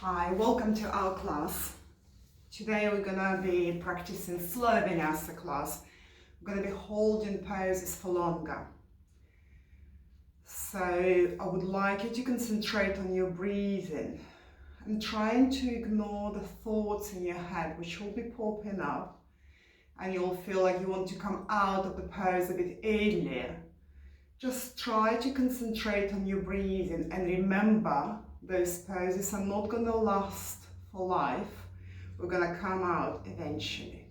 Hi, welcome to our class. Today we're gonna be practicing slow vinyasa class. We're gonna be holding poses for longer. So I would like you to concentrate on your breathing and trying to ignore the thoughts in your head which will be popping up, and you'll feel like you want to come out of the pose a bit earlier. Just try to concentrate on your breathing and remember those poses are not going to last for life. We're going to come out eventually.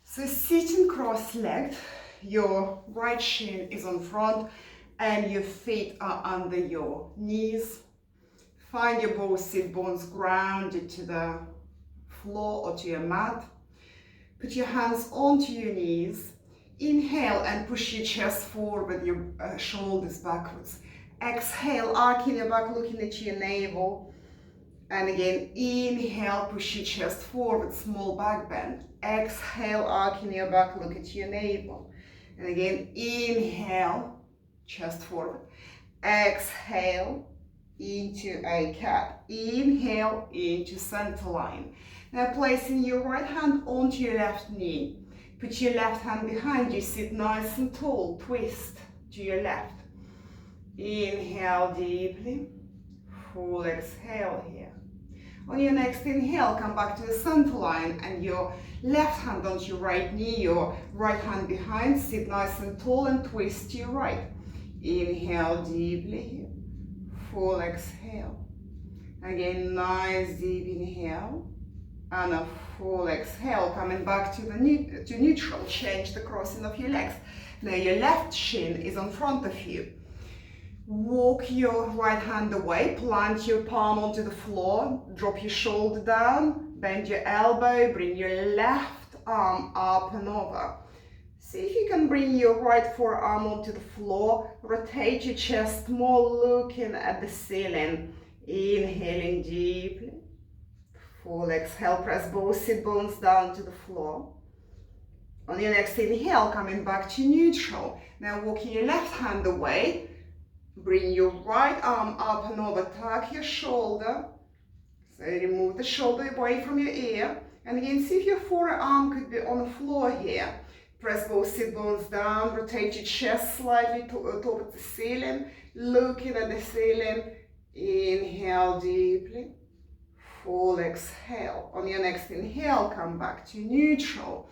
So sitting cross-legged, your right shin is on front and your feet are under your knees. Find your both sit bones grounded to the floor or to your mat. Put your hands onto your knees. Inhale and push your chest forward, your shoulders backwards. Exhale, arcing your back, looking at your navel. And again, inhale, push your chest forward, small back bend. Exhale, arcing your back, look at your navel. And again, inhale, chest forward. Exhale, into a cat. Inhale, into center line. Now placing your right hand onto your left knee. Put your left hand behind you, sit nice and tall, twist to your left. Inhale deeply, full exhale here. On your next inhale, come back to the center line and your left hand onto your right knee, your right hand behind, sit nice and tall and twist to your right. Inhale deeply here, full exhale. Again, nice deep inhale. And a full exhale, coming back to neutral. Change the crossing of your legs. Now your left shin is on front of you. Walk your right hand away, plant your palm onto the floor, drop your shoulder down, bend your elbow, bring your left arm up and over. See if you can bring your right forearm onto the floor, rotate your chest more, looking at the ceiling. Inhaling deeply. Full exhale, press both sit bones down to the floor. On your next inhale, coming back to neutral. Now walking your left hand away, bring your right arm up and over, tuck your shoulder. So remove the shoulder away from your ear. And again, see if your forearm could be on the floor here. Press both sit bones down, rotate your chest slightly towards the ceiling, looking at the ceiling. Inhale deeply. Full exhale. On your next inhale, come back to neutral.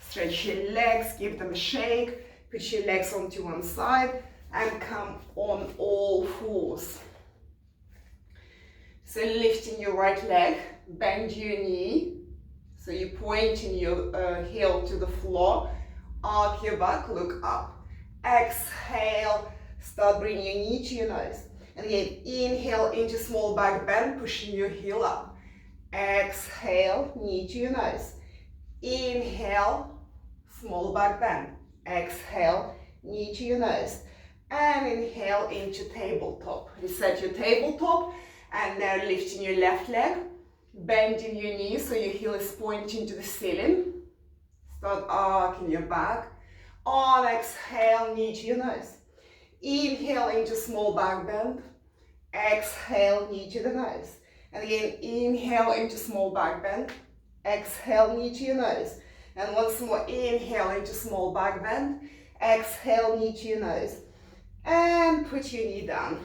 Stretch your legs, give them a shake. Put your legs onto one side and come on all fours. So lifting your right leg, bend your knee. So you're pointing your heel to the floor. Arc your back, look up. Exhale, start bringing your knee to your nose. And again, inhale into small back bend, pushing your heel up. Exhale, knee to your nose. Inhale, small back bend. Exhale, knee to your nose. And inhale into tabletop. Reset your tabletop. And now lifting your left leg, bending your knee so your heel is pointing to the ceiling. Start arcing your back. On exhale, knee to your nose. Inhale into small back bend. Exhale, knee to the nose. And again, inhale into small back bend. Exhale, knee to your nose. And once more, inhale into small back bend. Exhale, knee to your nose. And put your knee down.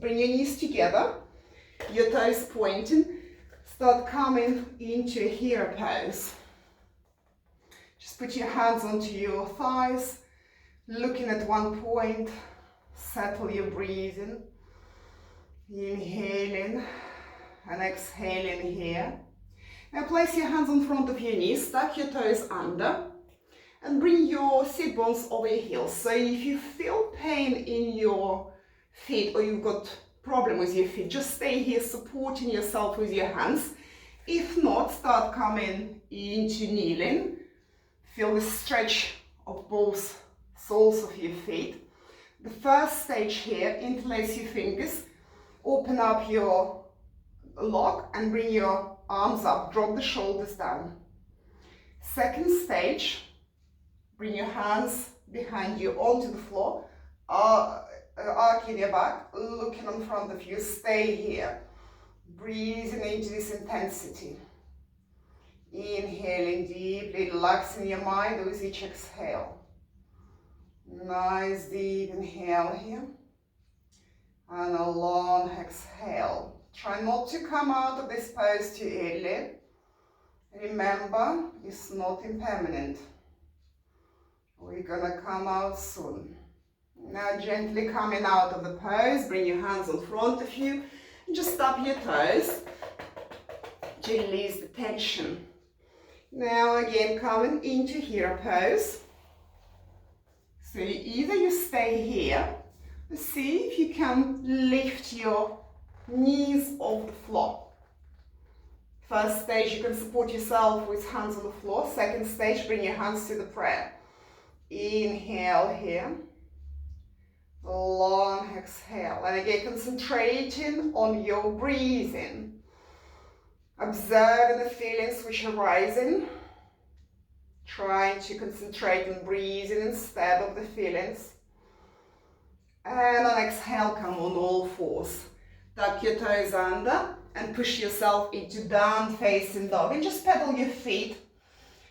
Bring your knees together. Your toes pointing. Start coming into a hero pose. Just put your hands onto your thighs, looking at one point. Settle your breathing. Inhaling and exhaling here. Now place your hands in front of your knees, tuck your toes under, and bring your sit bones over your heels. So if you feel pain in your feet or you've got problem with your feet, just stay here supporting yourself with your hands. If not, start coming into kneeling. Feel the stretch of both soles of your feet. The first stage here, interlace your fingers, open up your lock and bring your arms up, drop the shoulders down. Second stage, bring your hands behind you onto the floor, arcing your back, looking in front of you, stay here. Breathing into this intensity. Inhaling deeply, relaxing your mind with each exhale. Nice deep inhale here. And a long exhale. Try not to come out of this pose too early. Remember, it's not impermanent. We're gonna come out soon. Now gently coming out of the pose, bring your hands in front of you and just tap your toes to release the tension. Now again coming into hero pose. So either you stay here, see if you can lift your knees off the floor. First stage, you can support yourself with hands on the floor. Second stage, bring your hands to the prayer. Inhale here. Long exhale. And again, concentrating on your breathing. Observing the feelings which are rising. Trying to concentrate on breathing instead of the feelings. And on exhale, come on all fours. Tuck your toes under and push yourself into down facing dog. And just pedal your feet,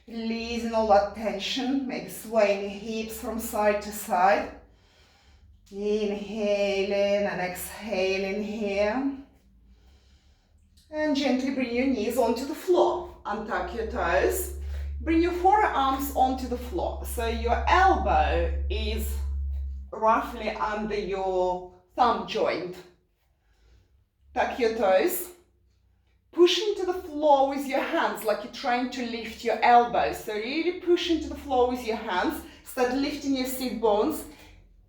releasing all that tension, maybe swaying your hips from side to side. Inhaling and exhaling here. And gently bring your knees onto the floor. Untuck your toes. Bring your forearms onto the floor. So your elbow is roughly under your thumb joint. Tuck your toes. Push into the floor with your hands like you're trying to lift your elbows. So really push into the floor with your hands. Start lifting your sit bones.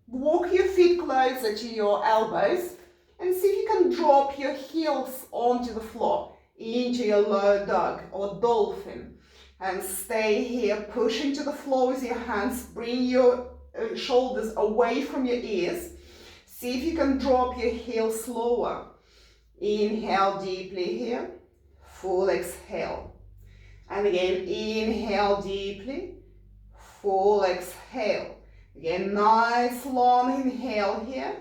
Walk your feet closer to your elbows. And see if you can drop your heels onto the floor. Into your low dog or dolphin. And stay here. Push into the floor with your hands. Bring your shoulders away from your ears. See if you can drop your heels lower. Inhale deeply here. Full exhale. And again, inhale deeply. Full exhale. Again, nice long inhale here.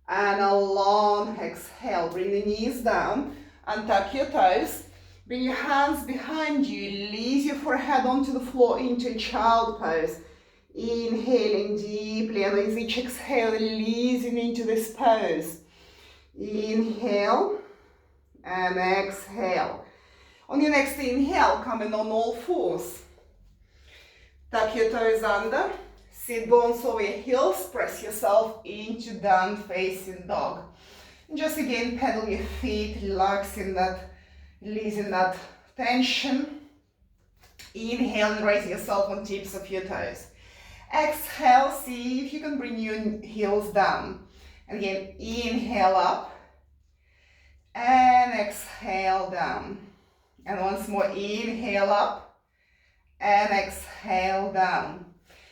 And a long exhale. Bring the knees down and tuck your toes. Bring your hands behind you. Release your forehead onto the floor into child pose. Inhaling deeply and with each exhale, releasing into this pose. Inhale and exhale. On your next inhale, coming on all fours. Tuck your toes under. Sit bones over your heels. Press yourself into down facing dog. And just again, pedal your feet, relaxing that, releasing that tension. Inhale and raise yourself on tips of your toes. Exhale, see if you can bring your heels down. And again, inhale up. And exhale down. And once more, inhale up. And exhale down.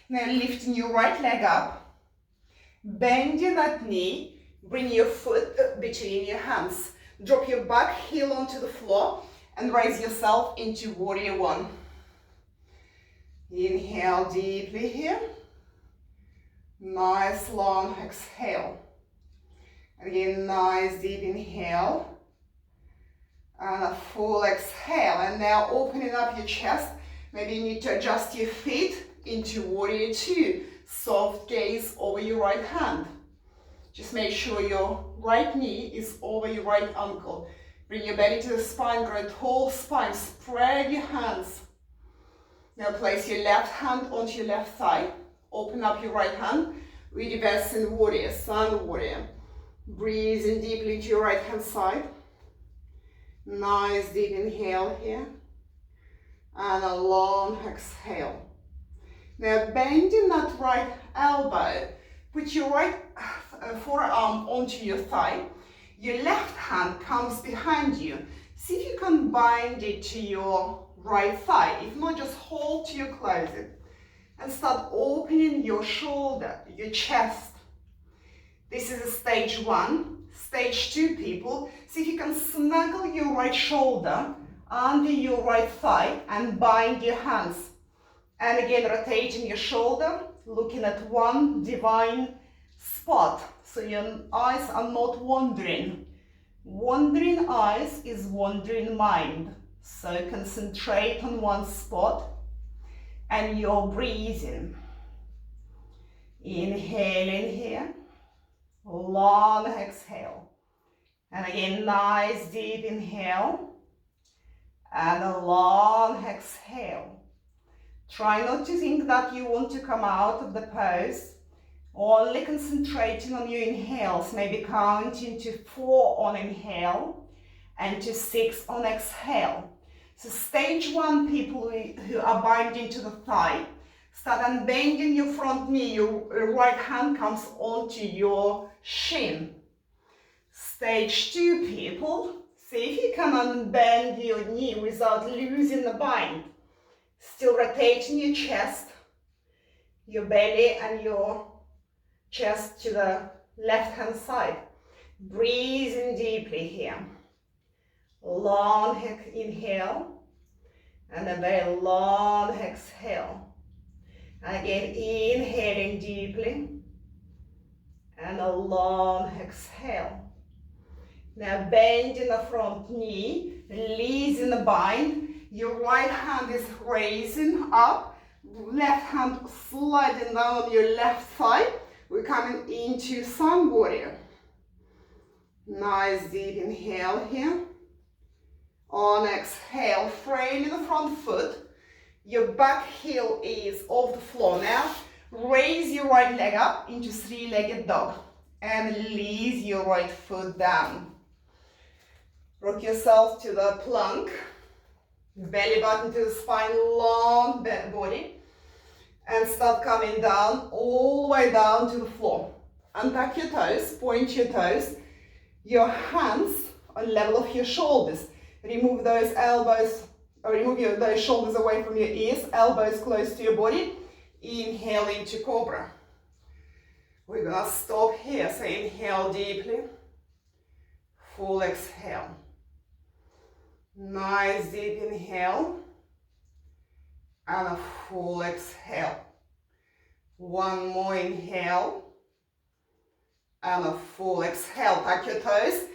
Now lifting your right leg up. Bending that knee. Bring your foot between your hands. Drop your back heel onto the floor. And raise yourself into warrior one. Inhale deeply here. Nice long exhale. Again, nice deep inhale. And a full exhale. And now opening up your chest. Maybe you need to adjust your feet into warrior two. Soft gaze over your right hand. Just make sure your right knee is over your right ankle. Bring your belly to the spine, grow a tall spine. Spread your hands. Now place your left hand onto your left thigh. Open up your right hand. Reversing warrior, sun warrior. Breathing deeply into your right hand side. Nice deep inhale here. And a long exhale. Now bending that right elbow. Put your right forearm onto your thigh. Your left hand comes behind you. See if you can bind it to your right thigh. If not, just hold to your closet. And start opening your shoulder, your chest. This is a stage one. Stage two, people. See if you can snuggle your right shoulder under your right thigh and bind your hands. And again, rotating your shoulder, looking at one divine spot. So your eyes are not wandering. Wandering eyes is wandering mind. So concentrate on one spot and your breathing. Inhale in here, long exhale. And again, nice deep inhale and a long exhale. Try not to think that you want to come out of the pose. Only concentrating on your inhales, maybe counting to 4 on inhale and to 6 on exhale. So stage 1 people who are binding to the thigh, start unbending your front knee, your right hand comes onto your shin. Stage 2 people, see if you can unbend your knee without losing the bind. Still rotating your chest, your belly and your chest to the left hand side. Breathing deeply here. Long inhale and a very long exhale. Again, inhaling deeply and a long exhale. Now bending the front knee, releasing the bind. Your right hand is raising up, left hand sliding down on your left thigh. We're coming into Sun Warrior. Nice deep inhale here. On exhale, framing the front foot. Your back heel is off the floor now. Raise your right leg up into three-legged dog and release your right foot down. Rock yourself to the plank. Belly button to the spine, long body. And start coming down, all the way down to the floor. Untuck your toes, point your toes. Your hands on level of your shoulders. Remove those elbows, or remove those shoulders away from your ears, elbows close to your body. Inhale into Cobra. We're gonna stop here, so inhale deeply. Full exhale. Nice deep inhale. And a full exhale. One more inhale. And a full exhale. Tuck your toes.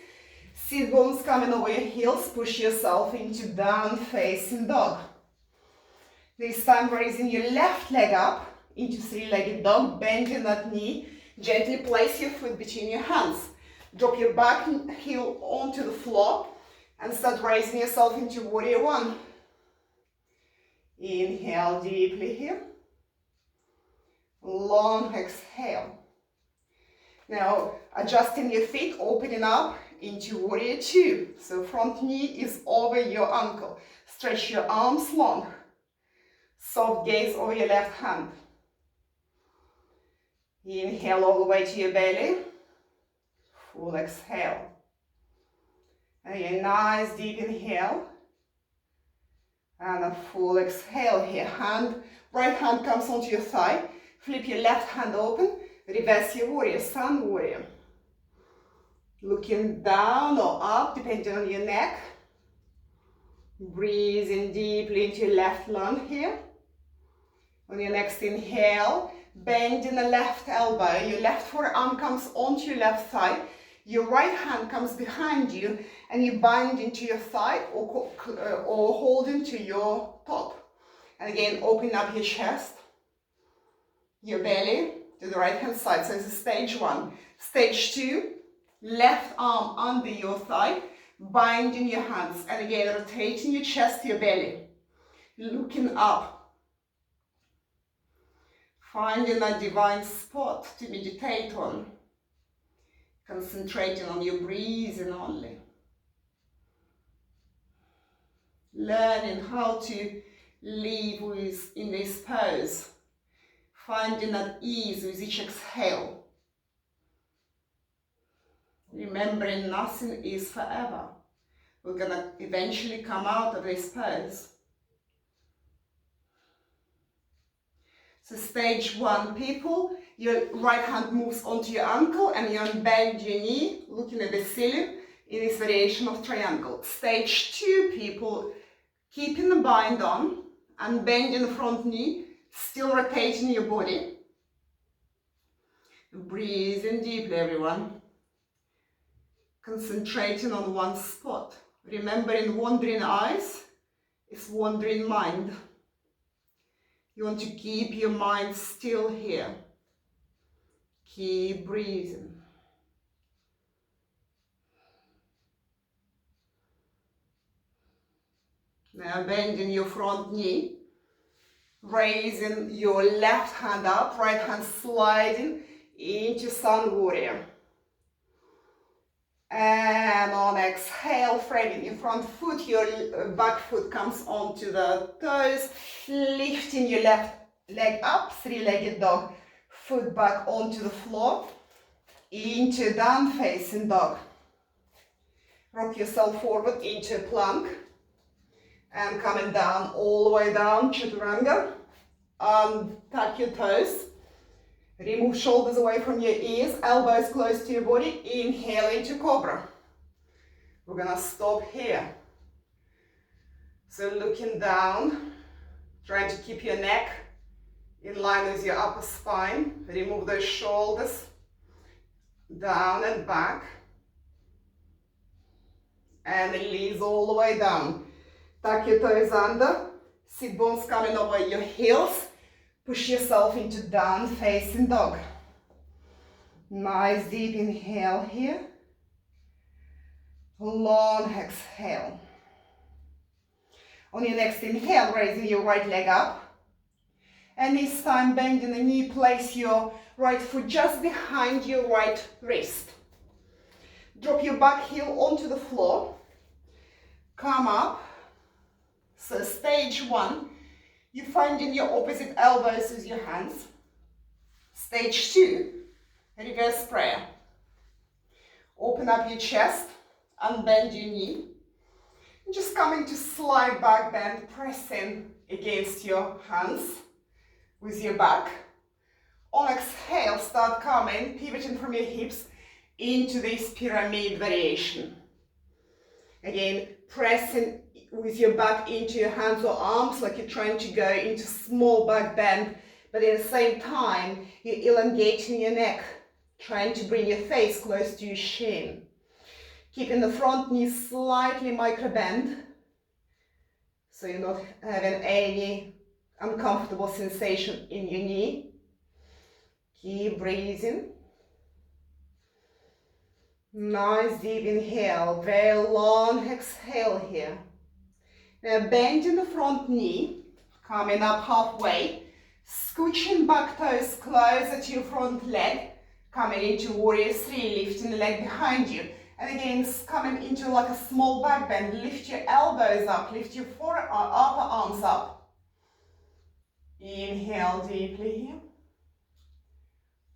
Sit bones coming over your heels. Push yourself into down facing dog. This time raising your left leg up into three-legged dog. Bending that knee. Gently place your foot between your hands. Drop your back heel onto the floor. And start raising yourself into Warrior One. Inhale deeply here. Long exhale. Now adjusting your feet, opening up into Warrior Two. So front knee is over your ankle. Stretch your arms long. Soft gaze over your left hand. Inhale all the way to your belly. Full exhale. And a nice deep inhale. And a full exhale here. Right hand comes onto your thigh. Flip your left hand open. Reverse your warrior, Sun Warrior. Looking down or up, depending on your neck. Breathing deeply into your left lung here. On your next inhale, bending the left elbow. Your left forearm comes onto your left thigh. Your right hand comes behind you and you bind into your thigh or hold into your top. And again, open up your chest, your belly to the right hand side. So this is stage 1. Stage 2, left arm under your thigh, binding your hands. And again, rotating your chest to your belly. Looking up. Finding that divine spot to meditate on. Concentrating on your breathing only. Learning how to live in this pose. Finding that ease with each exhale. Remembering nothing is forever. We're going to eventually come out of this pose. So stage 1 people, your right hand moves onto your ankle and you unbend your knee, looking at the ceiling in this variation of triangle. Stage 2 people, keeping the bind on, unbending the front knee, still rotating your body. Breathing deeply, everyone. concentrating on one spot. Remembering wandering eyes is wandering mind. You want to keep your mind still here. Keep breathing. Now bending your front knee, raising your left hand up, right hand sliding into Sun Warrior. And on exhale, framing your front foot, your back foot comes onto the toes, lifting your left leg up, three-legged dog, foot back onto the floor, into down facing dog. Rock yourself forward into a plank, and coming down, all the way down, Chaturanga. Tuck your toes. Remove shoulders away from your ears, elbows close to your body. Inhale into Cobra. We're gonna stop here. So looking down, trying to keep your neck in line with your upper spine. Remove those shoulders, down and back. And release all the way down. Tuck your toes under, sit bones coming over your heels. Push yourself into down facing dog. Nice deep inhale here. Long exhale. On your next inhale, raising your right leg up. And this time bending the knee, place your right foot just behind your right wrist. Drop your back heel onto the floor. Come up. So stage one. You find in your opposite elbows with your hands. Stage two, reverse prayer. Open up your chest, unbend your knee. And just coming to slide back, bend, pressing against your hands with your back. On exhale, start coming, pivoting from your hips into this pyramid variation. Again, pressing with your back into your hands or arms like you're trying to go into small back bend, but at the same time you're elongating your neck, trying to bring your face close to your shin. Keeping the front knee slightly micro bend, so you're not having any uncomfortable sensation in your knee. Keep breathing. Nice deep inhale, very long exhale here. Now bending the front knee, coming up halfway, scooching back toes closer to your front leg, coming into Warrior 3, lifting the leg behind you. And again, coming into like a small back bend, lift your elbows up, lift your upper arms up. Inhale deeply here.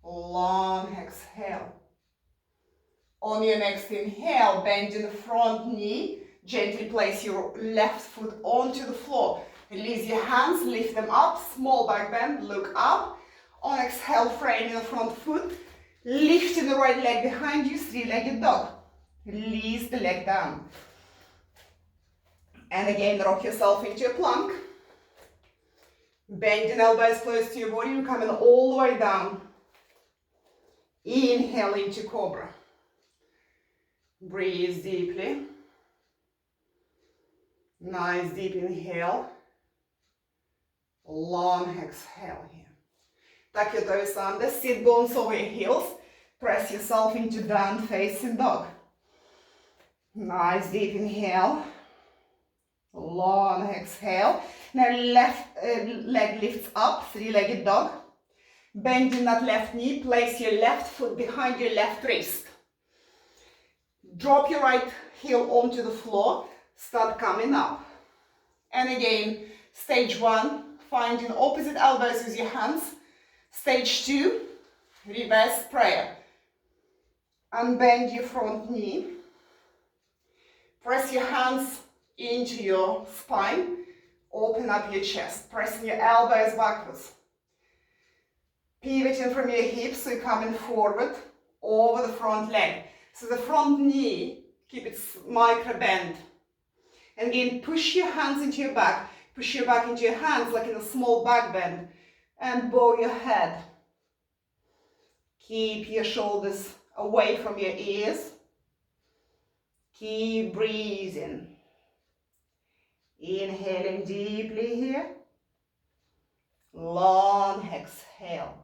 Long exhale. On your next inhale, bending the front knee, gently place your left foot onto the floor. Release your hands, lift them up, small back bend, look up. On exhale, framing the front foot, lifting the right leg behind you, three-legged dog. Release the leg down. And again, rock yourself into a plank. Bending elbows close to your body, you're coming all the way down. Inhale into Cobra. Breathe deeply. Nice deep inhale. Long exhale here. Tuck your toes under, sit bones over your heels. Press yourself into down facing dog. Nice deep inhale. Long exhale. Now left leg lifts up, three-legged dog. Bending that left knee, place your left foot behind your left wrist. Drop your right heel onto the floor, start coming up. And again, stage one, finding opposite elbows with your hands. Stage two, reverse prayer. Unbend your front knee. Press your hands into your spine. Open up your chest, pressing your elbows backwards. Pivoting from your hips, so you're coming forward over the front leg. So the front knee, keep it micro bend. And again, push your hands into your back. Push your back into your hands like in a small back bend. And bow your head. Keep your shoulders away from your ears. Keep breathing. Inhaling deeply here. Long exhale.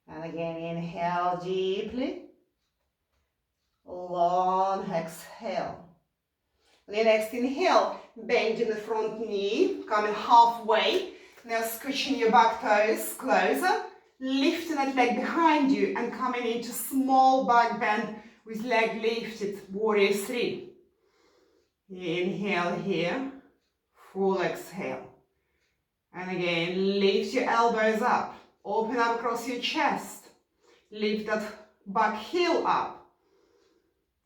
And again, inhale deeply. Long exhale. On your next inhale, bending the front knee, coming halfway. Now scooching your back toes closer, lifting that leg behind you and coming into small back bend with leg lifted, warrior 3. Inhale here, full exhale. And again, lift your elbows up, open up across your chest, lift that back heel up.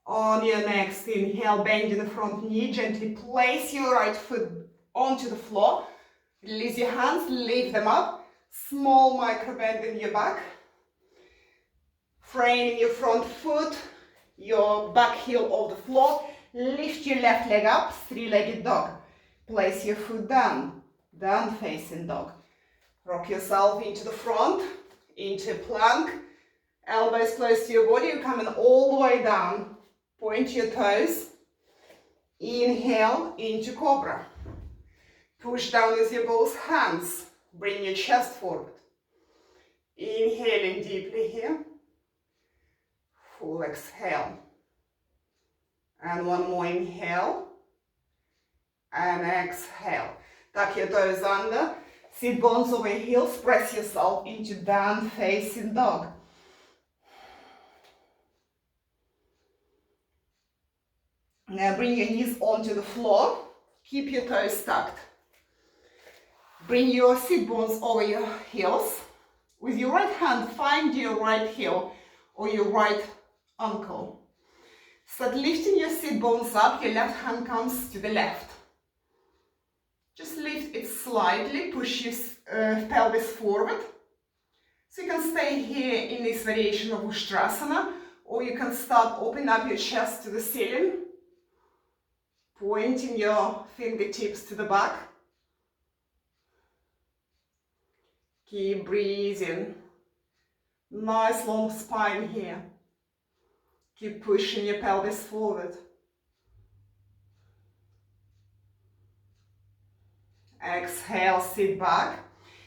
On your next inhale, bend in the front knee, gently place your right foot onto the floor. Release your hands, lift them up. Small micro bend in your back. Framing your front foot, your back heel off the floor. Lift your left leg up, three-legged dog. Place your foot down, down facing dog. Rock yourself into the front, into plank. Elbows close to your body, you're coming all the way down. Point your toes. Inhale into cobra. Push down with your both hands. Bring your chest forward. Inhaling deeply here. Full exhale. And one more inhale. And exhale. Tuck your toes under. Sit bones over your heels. Press yourself into down facing dog. Now bring your knees onto the floor. Keep your toes tucked. Bring your sit bones over your heels. With your right hand, find your right heel or your right ankle. Start lifting your sit bones up. Your left hand comes to the left. Just lift it slightly. Push your pelvis forward. So you can stay here in this variation of Ustrasana, or you can start opening up your chest to the ceiling. Pointing your fingertips to the back. Keep breathing. Nice long spine here. Keep pushing your pelvis forward. Exhale, sit back.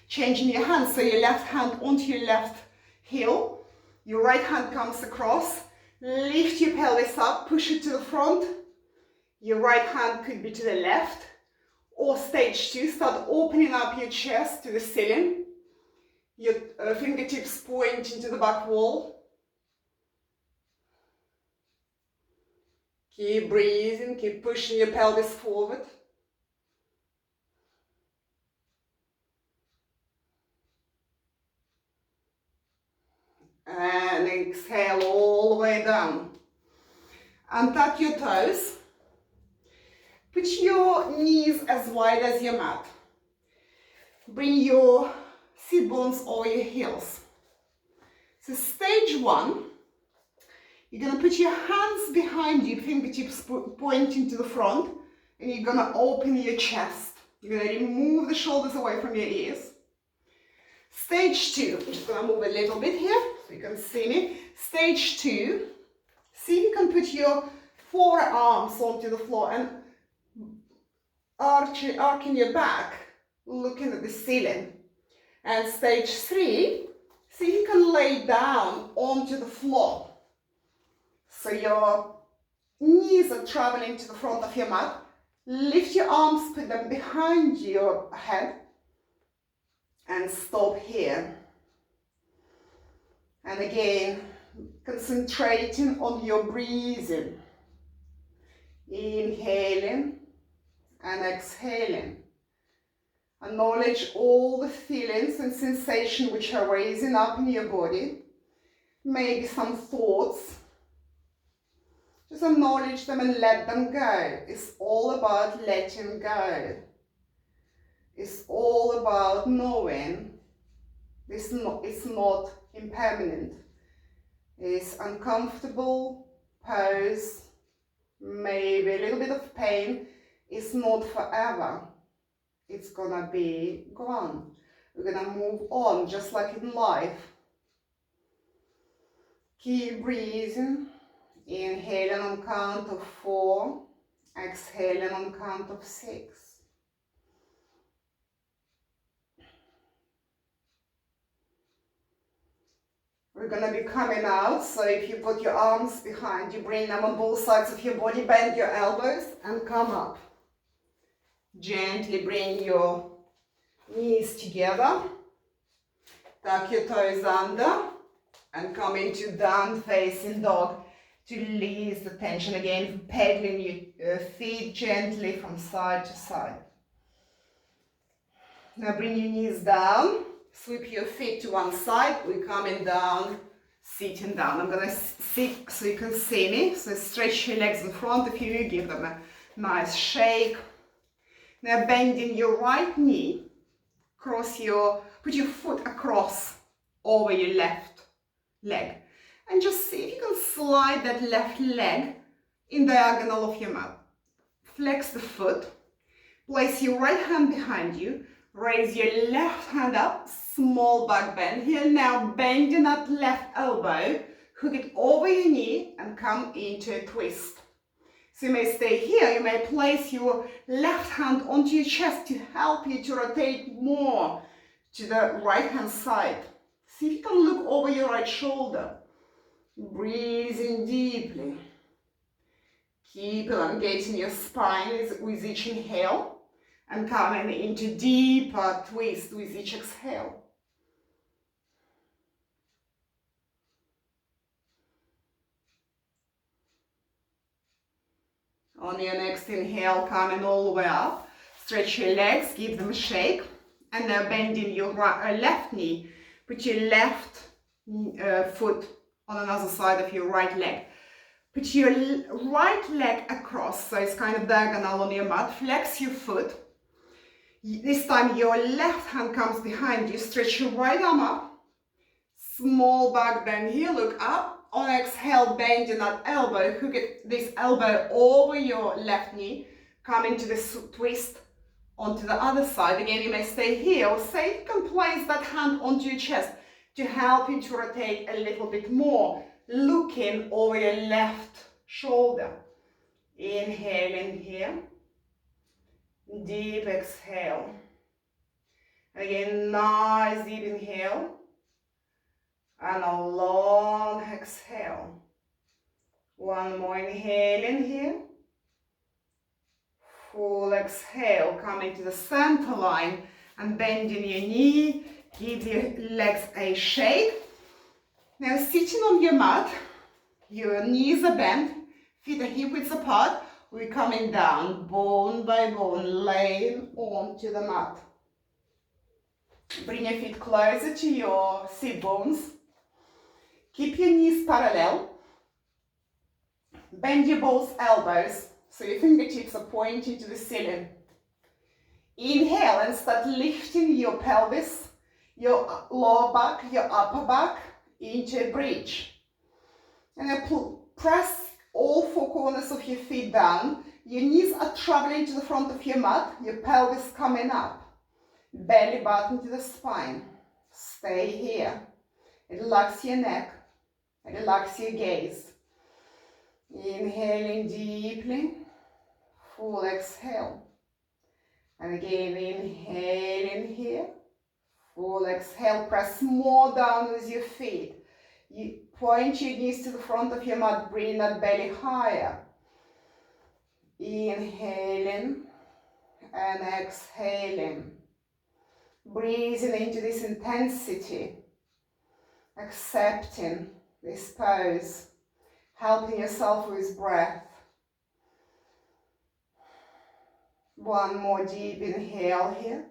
Changing your hands, so your left hand onto your left heel. Your right hand comes across. Lift your pelvis up, push it to the front. Your right hand could be to the left. Or stage 2, start opening up your chest to the ceiling. Your fingertips pointing to the back wall. Keep breathing, keep pushing your pelvis forward. And exhale all the way down. Untuck your toes. Put your knees as wide as your mat. Bring your sit bones over your heels. So stage 1, you're going to put your hands behind you, fingertips pointing to the front, and you're going to open your chest. You're going to remove the shoulders away from your ears. Stage 2, I'm just going to move a little bit here so you can see me. Stage 2, see if you can put your forearms onto the floor and arcing your back, looking at the ceiling. And stage 3, see if you can lay down onto the floor. So your knees are traveling to the front of your mat. Lift your arms, put them behind your head. And stop here. And again, concentrating on your breathing. Inhaling and exhaling. Acknowledge all the feelings and sensations which are rising up in your body. Maybe some thoughts. Just acknowledge them and let them go. It's all about letting go. It's all about knowing it's not impermanent. It's uncomfortable, pose, maybe a little bit of pain. It's not forever. It's gonna be gone. We're gonna move on, just like in life. Keep breathing. Inhaling on on count of 4, exhaling on count of 6. We're going to be coming out, so if you put your arms behind you, bring them on both sides of your body, bend your elbows and come up. Gently bring your knees together, tuck your toes under and come into down facing dog to release the tension. Again, pedaling your feet gently from side to side. Now bring your knees down, sweep your feet to one side. We're coming down, sitting down. I'm going to sit so you can see me. So stretch your legs in front of you, give them a nice shake. Now bending your right knee, put your foot across over your left leg. And just see if you can slide that left leg in diagonal of your mat. Flex the foot, place your right hand behind you, raise your left hand up, small back bend. Here now, bending that left elbow, hook it over your knee and come into a twist. So you may stay here, you may place your left hand onto your chest to help you to rotate more to the right hand side. See if you can look over your right shoulder. Breathing deeply. Keep elongating your spine with each inhale and coming into deeper twist with each exhale. On your next inhale, coming all the way up, stretch your legs, give them a shake, and now bending your left knee. Put your left foot on another side of your right leg. Put your right leg across, so it's kind of diagonal on your mat. Flex your foot. This time your left hand comes behind you. Stretch your right arm up. Small back bend here, look up. On exhale, bending that elbow, hook this elbow over your left knee. Come into this twist onto the other side. Again, you may stay here, or say you can place that hand onto your chest to help you to rotate a little bit more, looking over your left shoulder. Inhaling here, deep exhale. Again, nice deep inhale, and a long exhale. One more inhaling here. Full exhale, coming to the center line and bending your knee, give your legs a shake. Now sitting on your mat, your knees are bent, feet are hip width apart, we're coming down bone by bone, laying onto the mat. Bring your feet closer to your sit bones. Keep your knees parallel. Bend your both elbows so your fingertips are pointing to the ceiling. Inhale and start lifting your pelvis, your lower back, your upper back into a bridge. And then press all four corners of your feet down. Your knees are traveling to the front of your mat, your pelvis coming up. Belly button to the spine. Stay here. Relax your neck. Relax your gaze. Inhaling deeply. Full exhale. And again, inhaling here. Full exhale. Press more down with your feet. You point your knees to the front of your mat. Bring that belly higher. Inhaling and exhaling. Breathing into this intensity. Accepting this pose. Helping yourself with breath. One more deep inhale here.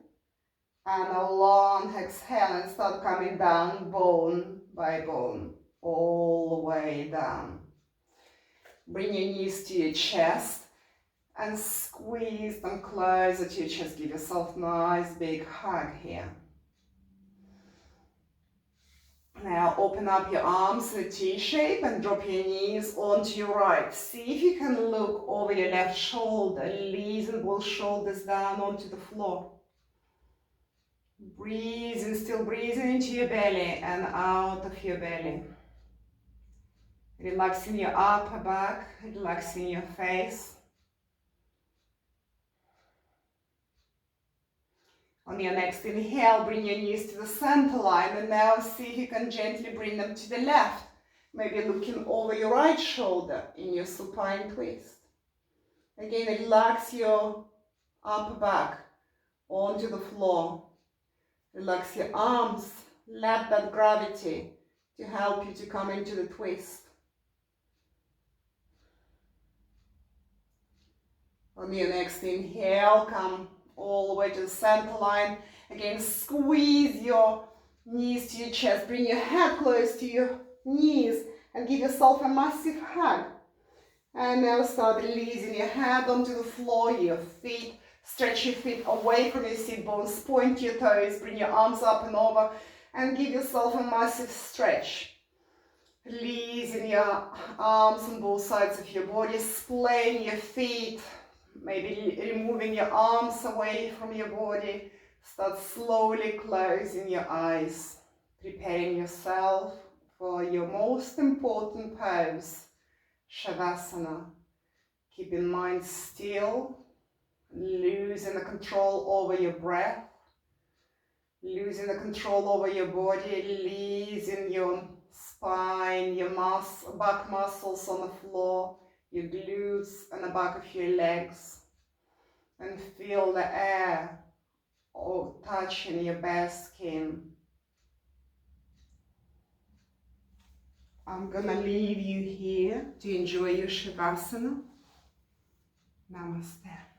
And a long exhale and start coming down bone by bone. All the way down. Bring your knees to your chest. And squeeze them closer to your chest. Give yourself a nice big hug here. Now open up your arms in a T shape and drop your knees onto your right. See if you can look over your left shoulder, releasing both shoulders down onto the floor. Breathing, still breathing into your belly and out of your belly. Relaxing your upper back, relaxing your face. On your next inhale, bring your knees to the center line, and now see if you can gently bring them to the left. Maybe looking over your right shoulder in your supine twist. Again, relax your upper back onto the floor. Relax your arms. Let that gravity to help you to come into the twist. On your next inhale, come all the way to the center line. Again, squeeze your knees to your chest. Bring your head close to your knees and give yourself a massive hug. And now start releasing your head onto the floor, your feet. Stretch your feet away from your sit bones. Point your toes. Bring your arms up and over. And give yourself a massive stretch. Releasing your arms on both sides of your body. Splaying your feet. Maybe removing your arms away from your body. Start slowly closing your eyes, preparing yourself for your most important pose, Shavasana. Keep in mind still, losing the control over your breath, losing the control over your body, releasing your spine, your back muscles on the floor, your glutes and the back of your legs, and feel the air touching your bare skin. I'm gonna leave you here to enjoy your Shavasana. Namaste.